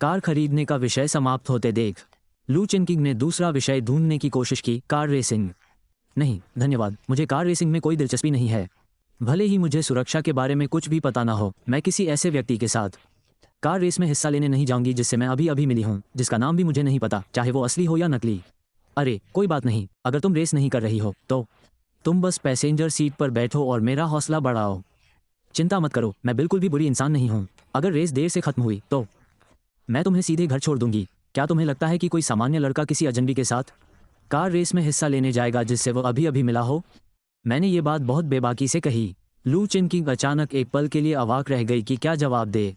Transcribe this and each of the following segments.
Car खरीदने का विषय समाप्त होते देख लू चिनकिंग ने दूसरा विषय ढूंढने की कोशिश की। Car racing? नहीं धन्यवाद, मुझे कार रेसिंग में कोई दिलचस्पी नहीं है। भले ही मुझे सुरक्षा के बारे में कुछ भी पता ना हो, मैं किसी ऐसे व्यक्ति के साथ कार रेस में हिस्सा लेने नहीं जाऊंगी जिससे मैं अभी अभी मिली हूँ, जिसका नाम भी मुझे नहीं पता, चाहे वो असली हो या नकली। अरे कोई बात नहीं, अगर तुम रेस नहीं कर रही हो तो तुम बस पैसेंजर सीट पर बैठो और मेरा हौसला बढ़ाओ। चिंता मत करो, मैं बिल्कुल भी बुरी इंसान नहीं हूँ। अगर रेस देर से खत्म हुई तो मैं तुम्हें सीधे घर छोड़ दूंगी। क्या तुम्हें लगता है कि कोई सामान्य लड़का किसी अजनबी के साथ कार रेस में हिस्सा लेने जाएगा जिससे वो अभी अभी मिला हो? मैंने ये बात बहुत बेबाकी से कही। लू चिनकिंग अचानक एक पल के लिए अवाक रह गई कि क्या जवाब दे।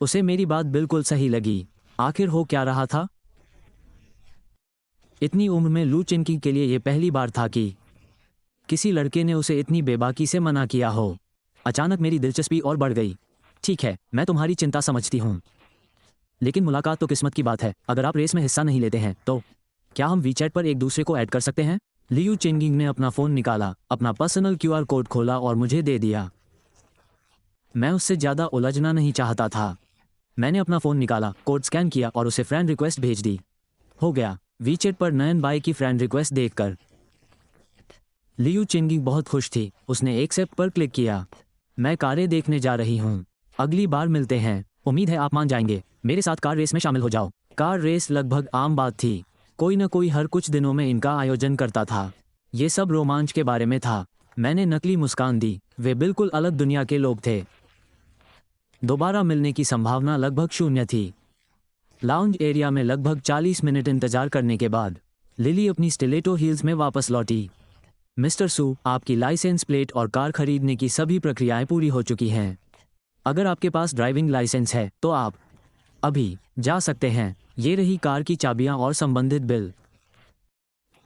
उसे मेरी बात बिल्कुल सही लगी। आखिर हो क्या रहा था? इतनी उम्र में लू चिनकिंग के लिए यह पहली बार था कि किसी लड़के ने उसे इतनी बेबाकी से मना किया हो। अचानक मेरी दिलचस्पी और बढ़ गई। ठीक है, मैं तुम्हारी चिंता समझती हूँ, लेकिन मुलाकात तो किस्मत की बात है। अगर आप रेस में हिस्सा नहीं लेते हैं तो क्या हम वीचैट पर एक दूसरे को ऐड कर सकते हैं? लियू चिनकिंग ने अपना फ़ोन निकाला, अपना पर्सनल क्यूआर कोड खोला और मुझे दे दिया। मैं उससे ज़्यादा उलझना नहीं चाहता था। मैंने अपना फ़ोन निकाला, कोड स्कैन किया और उसे फ्रेंड रिक्वेस्ट भेज दी। हो गया। वीचैट पर नयन बाई की फ्रेंड रिक्वेस्ट देखकर लियू चिनकिंग बहुत खुश थी। उसने एक्सेप्ट पर क्लिक किया। मैं कारें देखने जा रही हूँ, अगली बार मिलते हैं। उम्मीद है आप मान जाएंगे, मेरे साथ कार रेस में शामिल हो जाओ। कार रेस लगभग आम बात थी। कोई न कोई हर कुछ दिनों में इनका आयोजन करता था। ये सब रोमांच के बारे में था। मैंने नकली मुस्कान दी। वे बिल्कुल अलग दुनिया के लोग थे। दोबारा मिलने की संभावना लगभग शून्य थी। लाउंज एरिया में लगभग 40 मिनट इंतजार करने के बाद लिली अपनी स्टिलेटो हील्स में वापस लौटी। मिस्टर सू, आपकी लाइसेंस प्लेट और कार खरीदने की सभी प्रक्रियाएं पूरी हो चुकी हैं। अगर आपके पास ड्राइविंग लाइसेंस है तो आप अभी जा सकते हैं। ये रही कार की चाबियां और संबंधित बिल।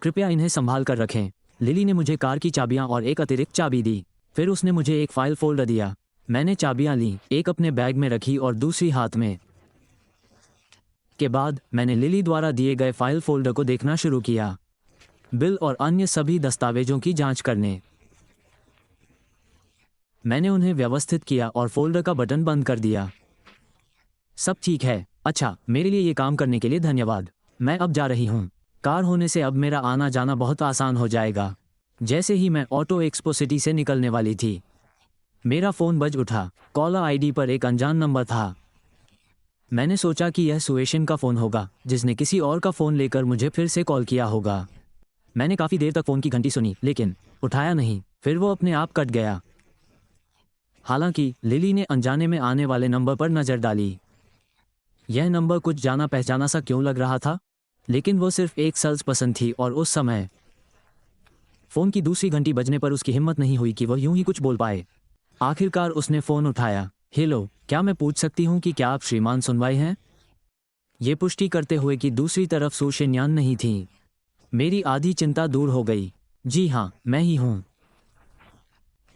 कृपया इन्हें संभाल कर रखें। लिली ने मुझे कार की चाबियां और एक अतिरिक्त चाबी दी। फिर उसने मुझे एक फाइल फोल्डर दिया। मैंने चाबियां लीं, एक अपने बैग में रखी और दूसरी हाथ में। के बाद मैंने लिली द्वारा दिए गए फाइल फोल्डर को देखना शुरू किया, बिल और अन्य सभी दस्तावेजों की जांच करने। मैंने उन्हें व्यवस्थित किया और फोल्डर का बटन बंद कर दिया। सब ठीक है। अच्छा, मेरे लिए ये काम करने के लिए धन्यवाद। मैं अब जा रही हूँ। कार होने से अब मेरा आना जाना बहुत आसान हो जाएगा। जैसे ही मैं ऑटो एक्सपो सिटी से निकलने वाली थी, मेरा फ़ोन बज उठा। कॉलर आईडी पर एक अनजान नंबर था। मैंने सोचा कि यह सुएशन का फ़ोन होगा, जिसने किसी और का फ़ोन लेकर मुझे फिर से कॉल किया होगा। मैंने काफ़ी देर तक फ़ोन की घंटी सुनी, लेकिन उठाया नहीं। फिर वो अपने आप कट गया। हालांकि लिली ने अनजाने में आने वाले नंबर पर नज़र डाली। यह नंबर कुछ जाना पहचाना सा क्यों लग रहा था, लेकिन वो सिर्फ एक सेल्स पर्सन थी और उस समय फ़ोन की दूसरी घंटी बजने पर उसकी हिम्मत नहीं हुई कि वह यूं ही कुछ बोल पाए। आखिरकार उसने फ़ोन उठाया। हेलो, क्या मैं पूछ सकती हूँ कि क्या आप श्रीमान सुनवाई हैं? ये पुष्टि करते हुए कि दूसरी तरफ सू शिन्यान नहीं थी। मेरी आधी चिंता दूर हो गई। जी हाँ, मैं ही हूँ।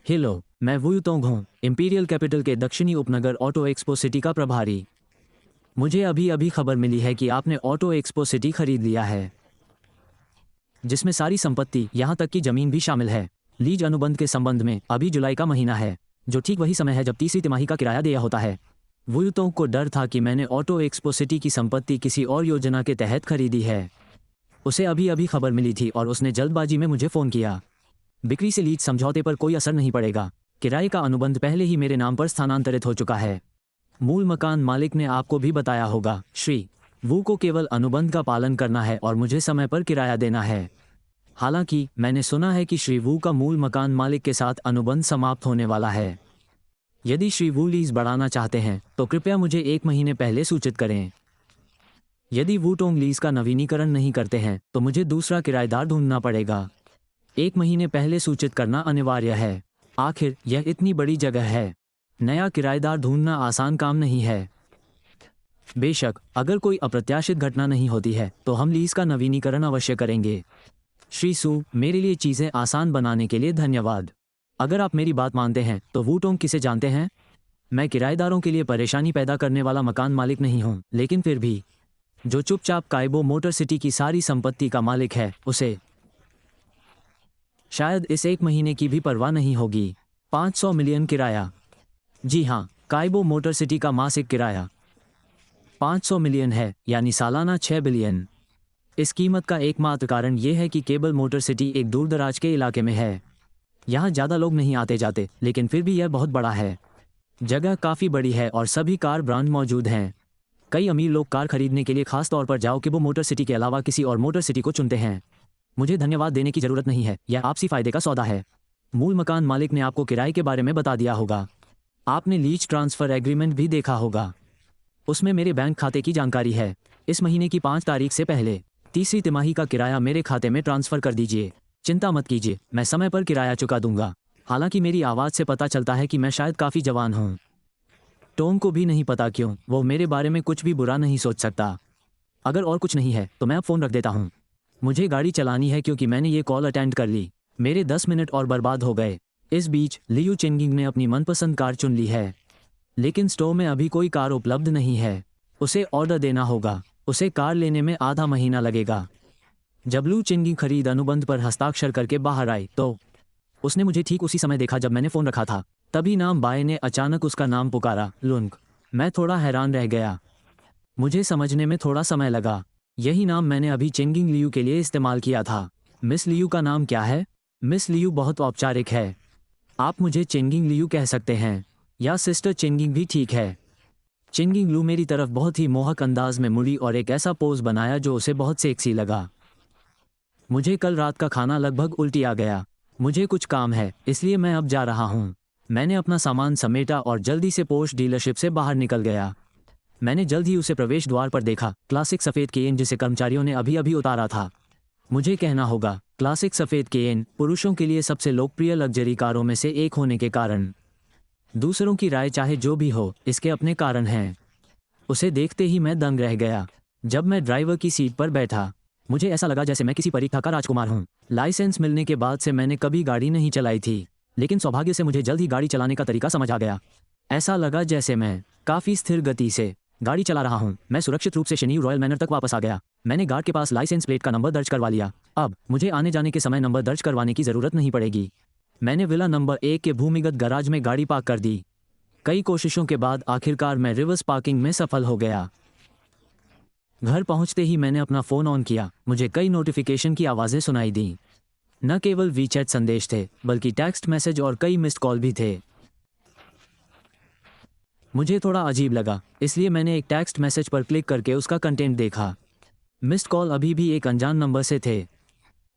हेलो, मैं वू तोंग हूँ, इंपीरियल कैपिटल के दक्षिणी उपनगर ऑटो एक्सपो सिटी का प्रभारी। मुझे अभी अभी खबर मिली है कि आपने ऑटो एक्सपो सिटी खरीद लिया है, जिसमें सारी संपत्ति, यहाँ तक कि ज़मीन भी शामिल है। लीज अनुबंध के संबंध में अभी जुलाई का महीना है, जो ठीक वही समय है जब तीसरी तिमाही का किराया दिया होता है। वू तोंग को डर था कि मैंने ऑटो एक्सपो सिटी की संपत्ति किसी और योजना के तहत खरीदी है। उसे अभी अभी खबर मिली थी और उसने जल्दबाजी में मुझे फ़ोन किया। बिक्री से लीज समझौते पर कोई असर नहीं पड़ेगा। किराए का अनुबंध पहले ही मेरे नाम पर स्थानांतरित हो चुका है। मूल मकान मालिक ने आपको भी बताया होगा। श्री वू को केवल अनुबंध का पालन करना है और मुझे समय पर किराया देना है। हालांकि मैंने सुना है कि श्री वू का मूल मकान मालिक के साथ अनुबंध समाप्त होने वाला है। यदि श्री वू लीज बढ़ाना चाहते हैं तो कृपया मुझे 1 महीने पहले सूचित करें। यदि वू टोंग लीज का नवीनीकरण नहीं करते हैं तो मुझे दूसरा किराएदार ढूंढना पड़ेगा। 1 महीने पहले सूचित करना अनिवार्य है। आखिर यह इतनी बड़ी जगह है, नया किराएदार ढूंढना आसान काम नहीं है। बेशक अगर कोई अप्रत्याशित घटना नहीं होती है तो हम लीज का नवीनीकरण अवश्य करेंगे। श्री सू, मेरे लिए चीज़ें आसान बनाने के लिए धन्यवाद। अगर आप मेरी बात मानते हैं तो वू टोंग किसे जानते हैं? मैं किराएदारों के लिए परेशानी पैदा करने वाला मकान मालिक नहीं हूँ, लेकिन फिर भी जो चुपचाप कायबो मोटर सिटी की सारी संपत्ति का मालिक है, उसे शायद इस 1 महीने की भी परवाह नहीं होगी। 500 मिलियन किराया। जी हाँ, कायबो मोटर सिटी का मासिक किराया 500 मिलियन है, यानी सालाना 6 बिलियन। इस कीमत का एकमात्र कारण ये है कि केबल मोटर सिटी एक दूर दराज के इलाके में है। यहाँ ज़्यादा लोग नहीं आते जाते, लेकिन फिर भी यह बहुत बड़ा है। जगह काफ़ी बड़ी है और सभी कार ब्रांड मौजूद हैं। कई अमीर लोग कार खरीदने के लिए खास तौर पर जाओ कि वो मोटर सिटी के अलावा किसी और मोटर सिटी को चुनते हैं। मुझे धन्यवाद देने की ज़रूरत नहीं है, यह आपसी फ़ायदे का सौदा है। मूल मकान मालिक ने आपको किराए के बारे में बता दिया होगा। आपने लीज ट्रांसफ़र एग्रीमेंट भी देखा होगा। उसमें मेरे बैंक खाते की जानकारी है। इस महीने की 5 तारीख से पहले तीसरी तिमाही का किराया मेरे खाते में ट्रांसफ़र कर दीजिए। चिंता मत कीजिए, मैं समय पर किराया चुका दूंगा। हालांकि मेरी आवाज़ से पता चलता है कि मैं शायद काफ़ी जवान हूँ। टॉम को भी नहीं पता क्यों, वो मेरे बारे में कुछ भी बुरा नहीं सोच सकता। अगर और कुछ नहीं है तो मैं अब फ़ोन रख देता हूँ। मुझे गाड़ी चलानी है क्योंकि मैंने ये कॉल अटेंड कर ली। मेरे 10 मिनट और बर्बाद हो गए। इस बीच लियू चेंगिंग ने अपनी मनपसंद कार चुन ली है, लेकिन स्टोर में अभी कोई कार उपलब्ध नहीं है। उसे ऑर्डर देना होगा। उसे कार लेने में आधा महीना लगेगा। जब लू चेंगिंग खरीद अनुबंध पर हस्ताक्षर करके बाहर आई तो उसने मुझे ठीक उसी समय देखा जब मैंने फ़ोन रखा था। तभी नाम बाय ने अचानक उसका नाम पुकारा, लुंग। मैं थोड़ा हैरान रह गया। मुझे समझने में थोड़ा समय लगा। यही नाम मैंने अभी चेंगिंग लियू के लिए इस्तेमाल किया था। मिस लियू का नाम क्या है? मिस लियू बहुत औपचारिक है। आप मुझे चेंगिंग लियू कह सकते हैं, या सिस्टर चेंगिंग भी ठीक है। चेंगिंग लू मेरी तरफ बहुत ही मोहक अंदाज में मुड़ी और एक ऐसा पोज बनाया जो उसे बहुत सेक्सी लगा। मुझे कल रात का खाना लगभग उल्टी आ गया। मुझे कुछ काम है, इसलिए मैं अब जा रहा हूँ। मैंने अपना सामान समेटा और जल्दी से पोर्श डीलरशिप से बाहर निकल गया। मैंने जल्द ही उसे प्रवेश द्वार पर देखा, क्लासिक सफ़ेद केन जिसे कर्मचारियों ने अभी अभी उतारा था। मुझे कहना होगा, क्लासिक सफ़ेद केन पुरुषों के लिए सबसे लोकप्रिय लग्जरी कारों में से एक होने के कारण। दूसरों की राय चाहे जो भी हो, इसके अपने कारण हैं। उसे देखते ही मैं दंग रह गया। जब मैं ड्राइवर की सीट पर बैठा, मुझे ऐसा लगा जैसे मैं किसी परीक्षा का राजकुमार हूँ। लाइसेंस मिलने के बाद से मैंने कभी गाड़ी नहीं चलाई थी, लेकिन सौभाग्य से मुझे जल्द ही गाड़ी चलाने का तरीका समझ आ गया। ऐसा लगा जैसे मैं काफ़ी स्थिर गति से गाड़ी चला रहा हूँ। मैं सुरक्षित रूप से शेन्यू रॉयल मैनर तक वापस आ गया। मैंने गार्ड के पास लाइसेंस प्लेट का नंबर दर्ज करवा लिया। अब मुझे आने जाने के समय नंबर दर्ज करवाने की ज़रूरत नहीं पड़ेगी। मैंने विला नंबर 1 के भूमिगत गैराज में गाड़ी पार्क कर दी। कई कोशिशों के बाद आखिरकार मैं रिवर्स पार्किंग में सफल हो गया। घर पहुंचते ही मैंने अपना फ़ोन ऑन किया। मुझे कई नोटिफिकेशन की आवाज़ें सुनाई दी। न केवल वीचैट संदेश थे, बल्कि टेक्स्ट मैसेज और कई मिस्ड कॉल भी थे। मुझे थोड़ा अजीब लगा, इसलिए मैंने एक टेक्स्ट मैसेज पर क्लिक करके उसका कंटेंट देखा। मिस्ड कॉल अभी भी एक अनजान नंबर से थे,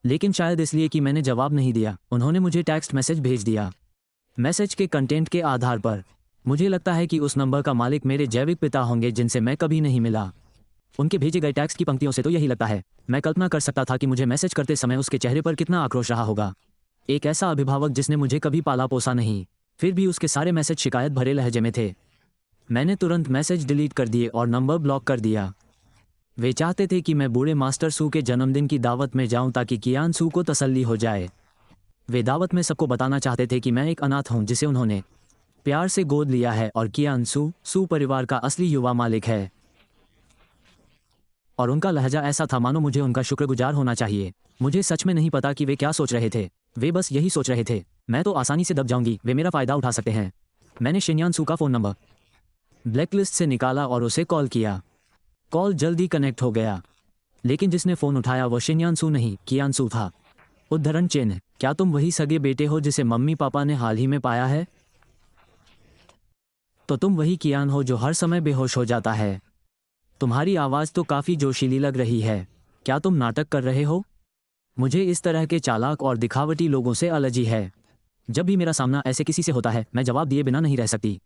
लेकिन शायद इसलिए कि मैंने जवाब नहीं दिया, उन्होंने मुझे टेक्स्ट मैसेज भेज दिया। मैसेज के कंटेंट के आधार पर मुझे लगता है कि उस नंबर का मालिक मेरे जैविक पिता होंगे जिनसे मैं कभी नहीं मिला। उनके भेजे गए टेक्स्ट की पंक्तियों से तो यही लगता है। मैं कल्पना कर सकता था कि मुझे मैसेज करते समय उसके चेहरे पर कितना आक्रोश रहा होगा। एक ऐसा अभिभावक जिसने मुझे कभी पाला पोसा नहीं, फिर भी उसके सारे मैसेज शिकायत भरे लहजे में थे। मैंने तुरंत मैसेज डिलीट कर दिए और नंबर ब्लॉक कर दिया। वे चाहते थे कि मैं बूढ़े मास्टर सू के जन्मदिन की दावत में जाऊं ताकि कियान सू को तसल्ली हो जाए। वे दावत में सबको बताना चाहते थे कि मैं एक अनाथ हूं जिसे उन्होंने प्यार से गोद लिया है और कियान सू परिवार का असली युवा मालिक है। और उनका लहजा ऐसा था मानो मुझे उनका शुक्रगुजार होना चाहिए। मुझे सच में नहीं पता कि वे क्या सोच रहे थे। वे बस यही सोच रहे थे, मैं तो आसानी से दब जाऊंगी, वे मेरा फ़ायदा उठा सकते हैं। मैंने शिन्यान सू का फ़ोन नंबर ब्लैकलिस्ट से निकाला और उसे कॉल किया। कॉल जल्दी कनेक्ट हो गया, लेकिन जिसने फ़ोन उठाया वो शिन्यान सू नहीं, कियान सू था। उद्धरण चिन्ह, क्या तुम वही सगे बेटे हो जिसे मम्मी पापा ने हाल ही में पाया है? तो तुम वही कियान हो जो हर समय बेहोश हो जाता है। तुम्हारी आवाज़ तो काफ़ी जोशीली लग रही है। क्या तुम नाटक कर रहे हो? मुझे इस तरह के चालाक और दिखावटी लोगों से एलर्जी है। जब भी मेरा सामना ऐसे किसी से होता है, मैं जवाब दिए बिना नहीं रह सकती।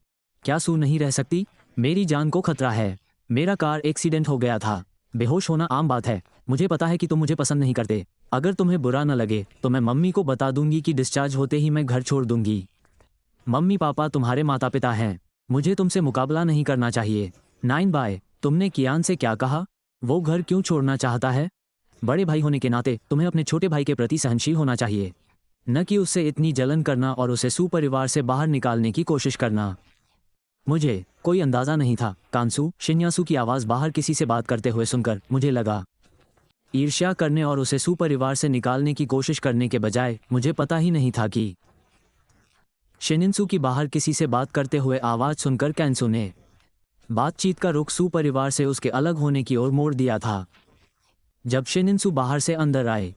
क्या सू नहीं रह सकती? मेरी जान को खतरा है। मेरा कार एक्सीडेंट हो गया था। बेहोश होना आम बात है। मुझे पता है कि तुम मुझे पसंद नहीं करते। अगर तुम्हें बुरा न लगे तो मैं मम्मी को बता दूंगी कि डिस्चार्ज होते ही मैं घर छोड़ दूंगी। मम्मी पापा तुम्हारे माता पिता हैं। मुझे तुमसे मुकाबला नहीं करना चाहिए। 9 बाय, तुमने कियान से क्या कहा? वो घर क्यों छोड़ना चाहता है? बड़े भाई होने के नाते तुम्हें अपने छोटे भाई के प्रति सहनशील होना चाहिए, न कि उससे इतनी जलन करना और उसे सू परिवार से बाहर निकालने की कोशिश करना। मुझे कोई अंदाज़ा नहीं था। कांसू, शिन्यासू की आवाज़ बाहर किसी से बात करते हुए सुनकर मुझे लगा ईर्ष्या करने और उसे सू परिवार से निकालने की कोशिश करने के बजाय मुझे पता ही नहीं था कि शिनिनसू की बाहर किसी से बात करते हुए आवाज़ सुनकर कैंसू ने बातचीत का रुख सू परिवार से उसके अलग होने की ओर मोड़ दिया था। जब शिनिनसू बाहर से अंदर आए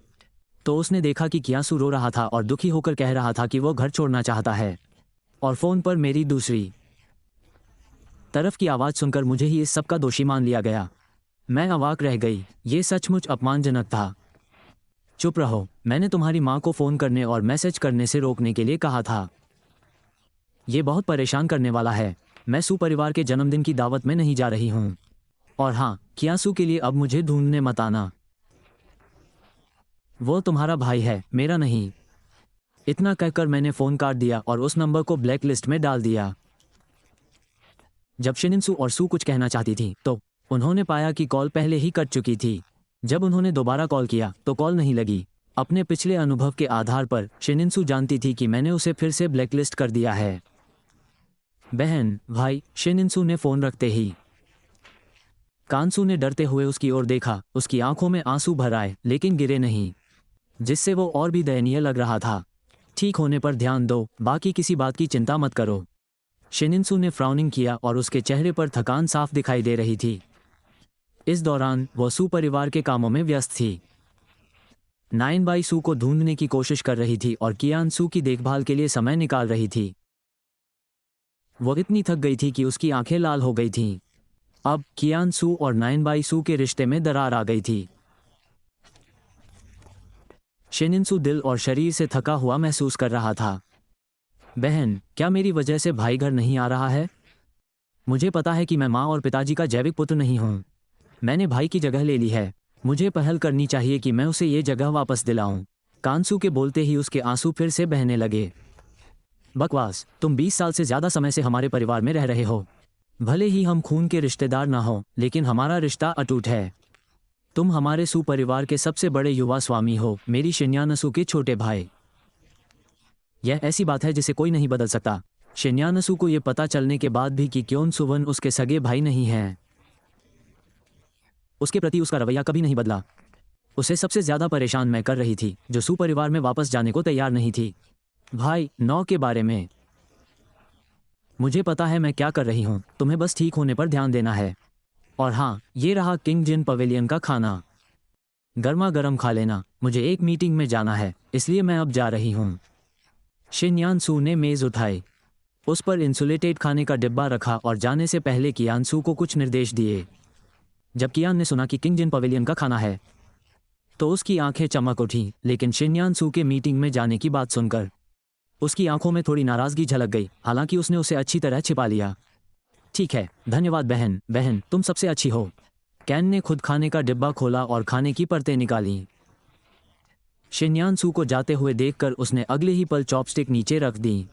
तो उसने देखा कि कियासू रो रहा था और दुखी होकर कह रहा था कि वो घर छोड़ना चाहता है, और फ़ोन पर मेरी दूसरी तरफ की आवाज़ सुनकर मुझे ही इस सब का दोषी मान लिया गया। मैं अवाक रह गई। ये सचमुच अपमानजनक था। चुप रहो, मैंने तुम्हारी माँ को फ़ोन करने और मैसेज करने से रोकने के लिए कहा था। ये बहुत परेशान करने वाला है। मैं सू परिवार के जन्मदिन की दावत में नहीं जा रही हूँ। और हाँ, कियासू के लिए अब मुझे ढूंढने मत आना। वो तुम्हारा भाई है, मेरा नहीं। इतना कहकर मैंने फ़ोन काट दिया और उस नंबर को ब्लैक लिस्ट में डाल दिया। जब शिनिनसू और सू कुछ कहना चाहती थी तो उन्होंने पाया कि कॉल पहले ही कट चुकी थी। जब उन्होंने दोबारा कॉल किया तो कॉल नहीं लगी। अपने पिछले अनुभव के आधार पर शिनिनसू जानती थी कि मैंने उसे फिर से ब्लैकलिस्ट कर दिया है। बहन, भाई, शिनिनसू ने फ़ोन रखते ही कानसू ने डरते हुए उसकी ओर देखा। उसकी आंखों में आंसू भर आए लेकिन गिरे नहीं, जिससे वो और भी दयनीय लग रहा था। ठीक होने पर ध्यान दो, बाकी किसी बात की चिंता मत करो। शिनिनसू ने फ्राउनिंग किया और उसके चेहरे पर थकान साफ दिखाई दे रही थी। इस दौरान वो सू परिवार के कामों में व्यस्त थी। नाइनबाई सू को ढूंढने की कोशिश कर रही थी और कियान सू की देखभाल के लिए समय निकाल रही थी। वो इतनी थक गई थी कि उसकी आंखें लाल हो गई थीं। अब कियान सू और नाइनबाई सू के रिश्ते में दरार आ गई थी। शिनिनसू दिल और शरीर से थका हुआ महसूस कर रहा था। बहन, क्या मेरी वजह से भाई घर नहीं आ रहा है? मुझे पता है कि मैं माँ और पिताजी का जैविक पुत्र नहीं हूँ। मैंने भाई की जगह ले ली है। मुझे पहल करनी चाहिए कि मैं उसे ये जगह वापस दिलाऊं। कानसू के बोलते ही उसके आंसू फिर से बहने लगे। बकवास, तुम 20 साल से ज़्यादा समय से हमारे परिवार में रह रहे हो। भले ही हम खून के रिश्तेदार ना हो, लेकिन हमारा रिश्ता अटूट है। तुम हमारे सू परिवार के सबसे बड़े युवा स्वामी हो, मेरी शिन्यानसू के छोटे भाई। यह ऐसी बात है जिसे कोई नहीं बदल सकता। शिन्यानसू को यह पता चलने के बाद भी कि क्योन सुवन उसके सगे भाई नहीं हैं, उसके प्रति उसका रवैया कभी नहीं बदला। उसे सबसे ज़्यादा परेशान मैं कर रही थी, जो सू परिवार में वापस जाने को तैयार नहीं थी। भाई 9 के बारे में मुझे पता है मैं क्या कर रही हूँ। तुम्हें बस ठीक होने पर ध्यान देना है। और हाँ, ये रहा किंग जिन पवेलियन का खाना। गर्मा गर्म खा लेना। मुझे एक मीटिंग में जाना है, इसलिए मैं अब जा रही हूँ। शिन्यानसू ने मेज़ उठाई, उस पर इंसुलेटेड खाने का डिब्बा रखा और जाने से पहले कियानसू को कुछ निर्देश दिए। जब कियान ने सुना कि किंग जिन पवेलियन का खाना है तो उसकी आंखें चमक उठीं, लेकिन शिन्यानसू के मीटिंग में जाने की बात सुनकर उसकी आंखों में थोड़ी नाराज़गी झलक गई। हालांकि उसने उसे अच्छी तरह छिपा लिया। ठीक है, धन्यवाद बहन। बहन, तुम सबसे अच्छी हो। कैन ने खुद खाने का डिब्बा खोला और खाने की परतें निकालीं। शिन्यानसू को जाते हुए देखकर उसने अगले ही पल चॉपस्टिक नीचे रख दी।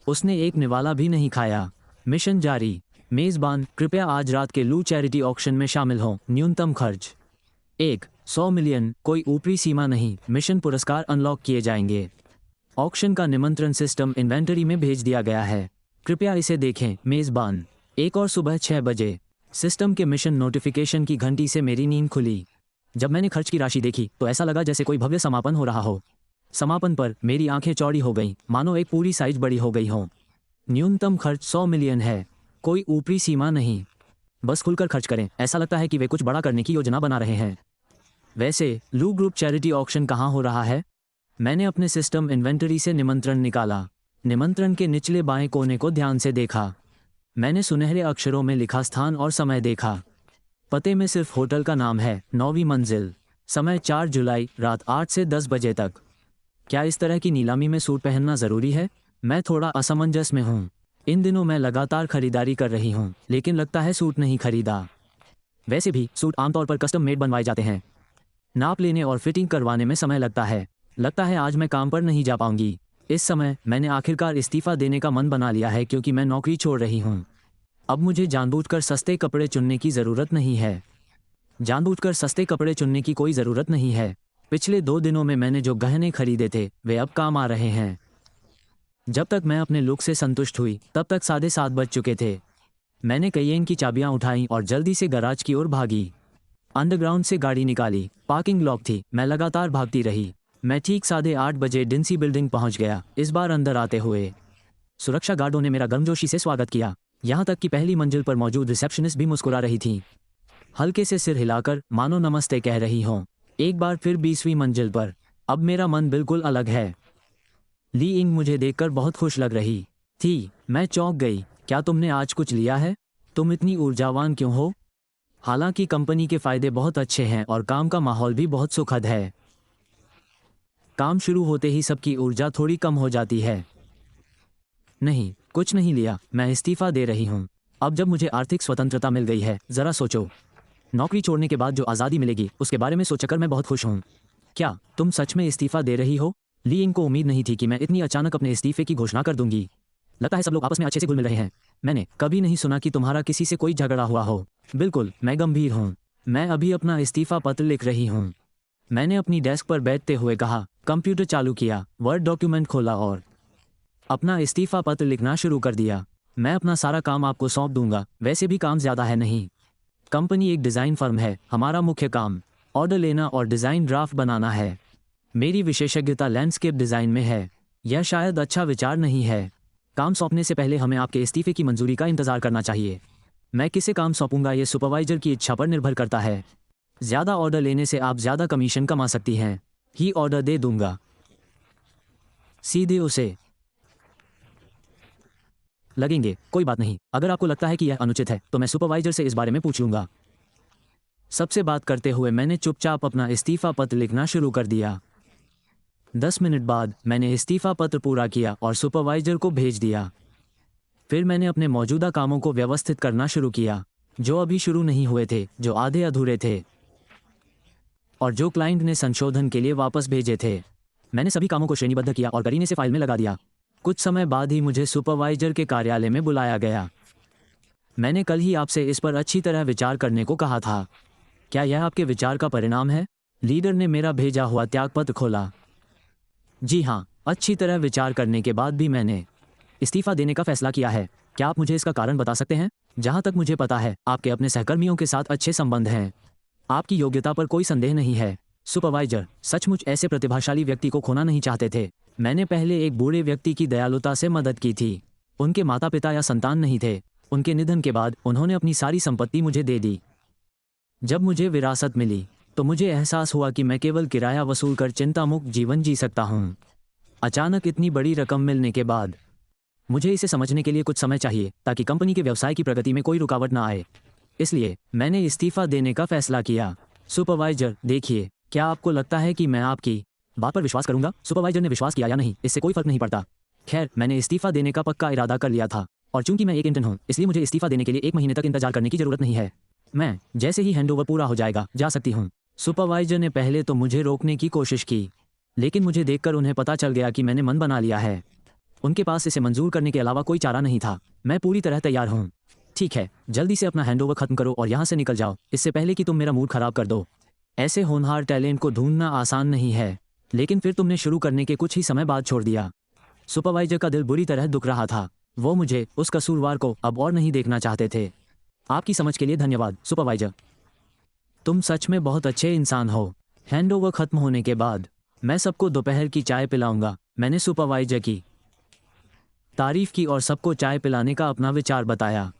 उसने एक निवाला भी नहीं खाया। मिशन जारी। मेज़बान, कृपया आज रात के लू चैरिटी ऑक्शन में शामिल हों। न्यूनतम खर्च 100 मिलियन, कोई ऊपरी सीमा नहीं। मिशन पुरस्कार अनलॉक किए जाएंगे। ऑक्शन का निमंत्रण सिस्टम इन्वेंटरी में भेज दिया गया है, कृपया इसे देखें। मेज़बान, 1 और सुबह 6 बजे। सिस्टम के मिशन नोटिफिकेशन की घंटी से मेरी नींद खुली। जब मैंने खर्च की राशि देखी तो ऐसा लगा जैसे कोई भव्य समापन हो रहा हो। समापन पर मेरी आंखें चौड़ी हो गईं, मानो एक पूरी साइज बड़ी हो गई हो। न्यूनतम खर्च 100 मिलियन है, कोई ऊपरी सीमा नहीं। बस खुलकर खर्च करें। ऐसा लगता है कि वे कुछ बड़ा करने की योजना बना रहे हैं। वैसे लू ग्रुप चैरिटी ऑक्शन कहाँ हो रहा है? मैंने अपने सिस्टम इन्वेंटरी से निमंत्रण निकाला। निमंत्रण के निचले बाएं कोने को ध्यान से देखा। मैंने सुनहरे अक्षरों में लिखा स्थान और समय देखा। पते में सिर्फ होटल का नाम है, 9वीं मंजिल। समय 4 जुलाई रात 8 से 10 बजे तक। क्या इस तरह की नीलामी में सूट पहनना ज़रूरी है? मैं थोड़ा असमंजस में हूँ। इन दिनों मैं लगातार खरीदारी कर रही हूँ, लेकिन लगता है सूट नहीं खरीदा। वैसे भी सूट आमतौर पर कस्टम मेड बनवाए जाते हैं। नाप लेने और फिटिंग करवाने में समय लगता है। लगता है आज मैं काम पर नहीं जा पाऊंगी। इस समय मैंने आखिरकार इस्तीफ़ा देने का मन बना लिया है, क्योंकि मैं नौकरी छोड़ रही हूँ। अब मुझे जानबूझकर सस्ते कपड़े चुनने की ज़रूरत नहीं है। जानबूझकर सस्ते कपड़े चुनने की कोई ज़रूरत नहीं है। पिछले 2 दिनों में मैंने जो गहने खरीदे थे वे अब काम आ रहे हैं। जब तक मैं अपने लुक से संतुष्ट हुई तब तक 7:30 बज चुके थे। मैंने कैयेन की चाबियां उठाईं और जल्दी से गैराज की ओर भागी। अंडरग्राउंड से गाड़ी निकाली। पार्किंग लॉक थी। मैं लगातार भागती रही। मैं ठीक 8:30 बजे डिंसी बिल्डिंग पहुंच गया। इस बार अंदर आते हुए सुरक्षा गार्डों ने मेरा गर्मजोशी से स्वागत किया। यहाँ तक कि पहली मंजिल पर मौजूद रिसेप्शनिस्ट भी मुस्कुरा रही थी, हल्के से सिर हिलाकर मानो नमस्ते कह रही हों। एक बार फिर 20वीं मंजिल पर। अब मेरा मन बिल्कुल अलग है। ली यिंग मुझे देखकर बहुत खुश लग रही थी। मैं चौंक गई। क्या तुमने आज कुछ लिया है? तुम इतनी ऊर्जावान क्यों हो? हालांकि कंपनी के फायदे बहुत अच्छे हैं और काम का माहौल भी बहुत सुखद है। काम शुरू होते ही सबकी ऊर्जा थोड़ी कम हो जाती है। नहीं, कुछ नहीं लिया। मैं इस्तीफा दे रही हूँ। अब जब मुझे आर्थिक स्वतंत्रता मिल गई है, जरा सोचो, नौकरी छोड़ने के बाद जो आज़ादी मिलेगी उसके बारे में सोचकर मैं बहुत खुश हूँ। क्या तुम सच में इस्तीफा दे रही हो? ली यिंग को उम्मीद नहीं थी कि मैं इतनी अचानक अपने इस्तीफे की घोषणा कर दूंगी। लगता है सब लोग आपस में अच्छे से घुल मिल रहे हैं। मैंने कभी नहीं सुना कि तुम्हारा किसी से कोई झगड़ा हुआ हो। बिल्कुल, मैं गंभीर हूँ। मैं अभी अपना इस्तीफा पत्र लिख रही हूँ। मैंने अपनी डेस्क पर बैठते हुए कहा, कंप्यूटर चालू किया, वर्ड डॉक्यूमेंट खोला और अपना इस्तीफा पत्र लिखना शुरू कर दिया। मैं अपना सारा काम आपको सौंप दूंगा। वैसे भी काम ज़्यादा है नहीं। कंपनी एक डिज़ाइन फर्म है। हमारा मुख्य काम ऑर्डर लेना और डिज़ाइन ड्राफ्ट बनाना है। मेरी विशेषज्ञता लैंडस्केप डिज़ाइन में है। यह शायद अच्छा विचार नहीं है। काम सौंपने से पहले हमें आपके इस्तीफे की मंजूरी का इंतज़ार करना चाहिए। मैं किसे काम सौंपूंगा ये सुपरवाइजर की इच्छा पर निर्भर करता है। ज़्यादा ऑर्डर लेने से आप ज़्यादा कमीशन कमा सकती हैं। ही ऑर्डर दे दूंगा। सीधे उसे लगेंगे। कोई बात नहीं। अगर आपको लगता है कि यह अनुचित है तो मैं सुपरवाइजर से इस बारे में पूछ लूंगा। सबसे बात करते हुए मैंने चुपचाप अपना इस्तीफा पत्र लिखना शुरू कर दिया। 10 मिनट बाद मैंने इस्तीफा पत्र पूरा किया और सुपरवाइजर को भेज दिया। फिर मैंने अपने मौजूदा कामों को व्यवस्थित करना शुरू किया, जो अभी शुरू नहीं हुए थे, जो आधे अधूरे थे और जो क्लाइंट ने संशोधन के लिए वापस भेजे थे। मैंने सभी कामों को श्रेणीबद्ध किया और करीने से फाइल में लगा दिया। कुछ समय बाद ही मुझे सुपरवाइजर के कार्यालय में बुलाया गया। मैंने कल ही आपसे इस पर अच्छी तरह विचार करने को कहा था। क्या यह आपके विचार का परिणाम है? लीडर ने मेरा भेजा हुआ त्यागपत्र खोला। जी हाँ, अच्छी तरह विचार करने के बाद भी मैंने इस्तीफा देने का फैसला किया है। क्या आप मुझे इसका कारण बता सकते हैं? जहाँ तक मुझे पता है, आपके अपने सहकर्मियों के साथ अच्छे संबंध हैं। आपकी योग्यता पर कोई संदेह नहीं है। सुपरवाइजर सचमुच ऐसे प्रतिभाशाली व्यक्ति को खोना नहीं चाहते थे। मैंने पहले एक बूढ़े व्यक्ति की दयालुता से मदद की थी। उनके माता पिता या संतान नहीं थे। उनके निधन के बाद उन्होंने अपनी सारी संपत्ति मुझे दे दी। जब मुझे विरासत मिली तो मुझे एहसास हुआ कि मैं केवल किराया वसूल कर चिंतामुक्त जीवन जी सकता हूँ। अचानक इतनी बड़ी रकम मिलने के बाद मुझे इसे समझने के लिए कुछ समय चाहिए ताकि कंपनी के व्यवसाय की प्रगति में कोई रुकावट ना आए। इसलिए मैंने इस्तीफा देने का फैसला किया। सुपरवाइजर, देखिए, क्या आपको लगता है कि मैं आपकी बात पर विश्वास करूंगा? सुपरवाइजर ने विश्वास किया या नहीं, इससे कोई फर्क नहीं पड़ता। खैर, मैंने इस्तीफा देने का पक्का इरादा कर लिया था और चूंकि मैं एक इंटर्न हूँ, इसलिए मुझे इस्तीफा देने के लिए 1 महीने तक इंतजार करने की जरूरत नहीं है। मैं जैसे ही हैंडओवर पूरा हो जाएगा जा सकती हूँ। सुपरवाइजर ने पहले तो मुझे रोकने की कोशिश की, लेकिन मुझे देखकर उन्हें पता चल गया कि मैंने मन बना लिया है। उनके पास इसे मंजूर करने के अलावा कोई चारा नहीं था। मैं पूरी तरह तैयार हूँ। ठीक है, जल्दी से अपना हैंडओवर खत्म करो और यहाँ से निकल जाओ, इससे पहले कि तुम मेरा मूड खराब कर दो। ऐसे होनहार टैलेंट को ढूंढना आसान नहीं है, लेकिन फिर तुमने शुरू करने के कुछ ही समय बाद छोड़ दिया। सुपरवाइजर का दिल बुरी तरह दुख रहा था। वो मुझे, उस कसूरवार को, अब और नहीं देखना चाहते थे। आपकी समझ के लिए धन्यवाद, सुपरवाइजर। तुम सच में बहुत अच्छे इंसान हो। हैंडओवर खत्म होने के बाद मैं सबको दोपहर की चाय पिलाऊंगा। मैंने सुपरवाइजर की तारीफ की और सबको चाय पिलाने का अपना विचार बताया।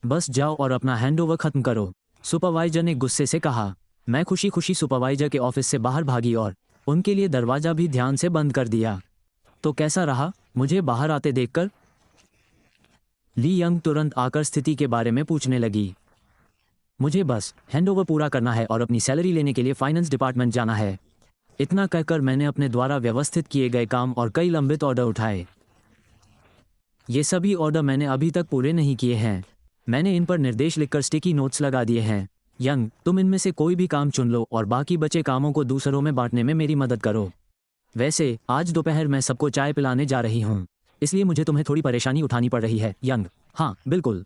बस जाओ और अपना हैंडओवर खत्म करो, सुपरवाइजर ने गुस्से से कहा। मैं खुशी खुशी सुपरवाइजर के ऑफिस से बाहर भागी और उनके लिए दरवाजा भी ध्यान से बंद कर दिया। तो कैसा रहा मुझे बाहर आते देखकर? ली यंग तुरंत आकर स्थिति के बारे में पूछने लगी। मुझे बस हैंडओवर पूरा करना है और अपनी सैलरी लेने के लिए फाइनेंस डिपार्टमेंट जाना है। इतना कहकर मैंने अपने द्वारा व्यवस्थित किए गए काम और कई लंबित ऑर्डर उठाए। ये सभी ऑर्डर मैंने अभी तक पूरे नहीं किए हैं। मैंने इन पर निर्देश लिखकर स्टिकी नोट्स लगा दिए हैं। यंग, तुम इनमें से कोई भी काम चुन लो और बाकी बचे कामों को दूसरों में बांटने में मेरी मदद करो। वैसे आज दोपहर मैं सबको चाय पिलाने जा रही हूँ, इसलिए मुझे तुम्हें थोड़ी परेशानी उठानी पड़ रही है। यंग, हाँ बिल्कुल।